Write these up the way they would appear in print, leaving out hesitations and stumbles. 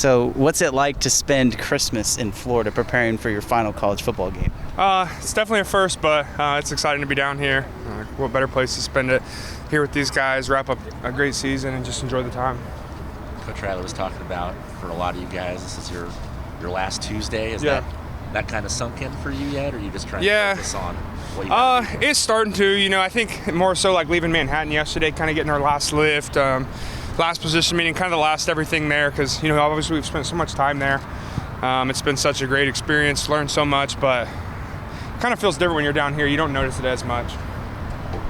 So what's it like to spend Christmas in Florida preparing for your final college football game? It's definitely a first, but it's exciting to be down here. What better place to spend it here with these guys, wrap up a great season, and just enjoy the time. Coach Riley was talking about, for a lot of you guys, this is your last Tuesday. Is that kind of sunk in for you yet, or are you just trying to focus on what you got to do? It's starting to. I think more so like leaving Manhattan yesterday, kind of getting our last lift, last position meeting, kind of the last everything there, because obviously we've spent so much time there. It's been such a great experience, learned so much, but it kind of feels different when you're down here. You don't notice it as much.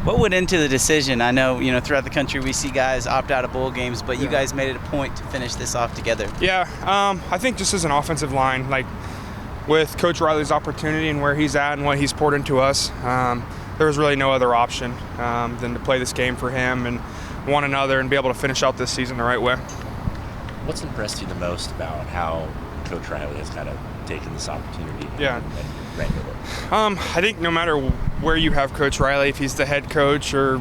What went into the decision? I know, throughout the country we see guys opt out of bowl games, but you guys made it a point to finish this off together. Yeah, I think just as an offensive line, like with Coach Riley's opportunity and where he's at and what he's poured into us, there was really no other option than to play this game for him and one another and be able to finish out this season the right way. What's impressed you the most about how Coach Riley has kind of taken this opportunity and ran with it? I think no matter where you have Coach Riley, if he's the head coach or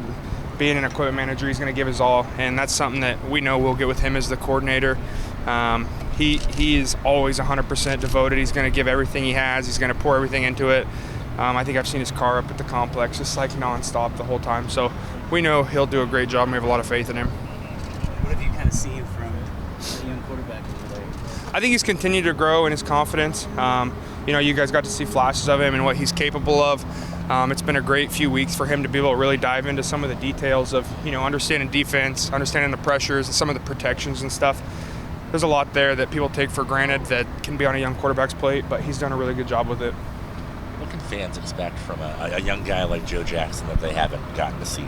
being an equipment manager, he's going to give his all, and that's something that we know we'll get with him as the coordinator. He is always 100% devoted. He's going to give everything he has. He's going to pour everything into it. I think I've seen his car up at the complex just like nonstop the whole time. So we know he'll do a great job, and we have a lot of faith in him. What have you kind of seen from the young quarterback over there? I think he's continued to grow in his confidence. You guys got to see flashes of him and what he's capable of. It's been a great few weeks for him to be able to really dive into some of the details of, understanding defense, understanding the pressures and some of the protections and stuff. There's a lot there that people take for granted that can be on a young quarterback's plate, but he's done a really good job with it. What can fans expect from a young guy like Joe Jackson that they haven't gotten to see?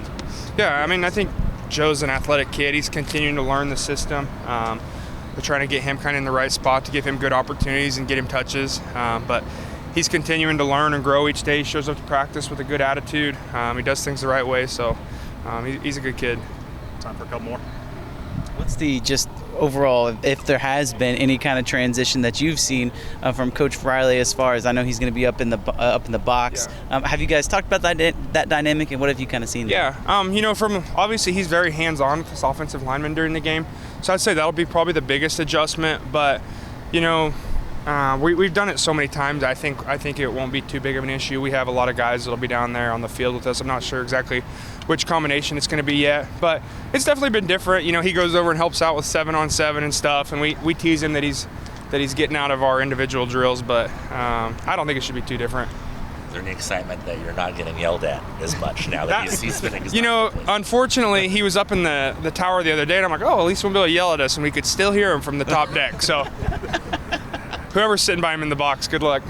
Yeah, I think Joe's an athletic kid. He's continuing to learn the system. We're trying to get him kind of in the right spot to give him good opportunities and get him touches. But he's continuing to learn and grow each day. He shows up to practice with a good attitude. He does things the right way, so he's a good kid. Time for a couple more. What's the just overall, if there has been any kind of transition that you've seen from Coach Riley, as far as I know he's going to be up in the box? Yeah. Have you guys talked about that dynamic, and what have you kind of seen there? Yeah, from obviously he's very hands-on with this offensive lineman during the game, so I'd say that'll be probably the biggest adjustment. But we've done it so many times. I think it won't be too big of an issue. We have a lot of guys that'll be down there on the field with us. I'm not sure exactly which combination it's going to be yet, but it's definitely been different. He goes over and helps out with 7-on-7 and stuff, and we tease him that he's getting out of our individual drills, but I don't think it should be too different. Is there any excitement that you're not getting yelled at as much now that he's spinning his unfortunately, he was up in the tower the other day, and I'm like, at least we'll be able to yell at us, and we could still hear him from the top deck. So whoever's sitting by him in the box, good luck.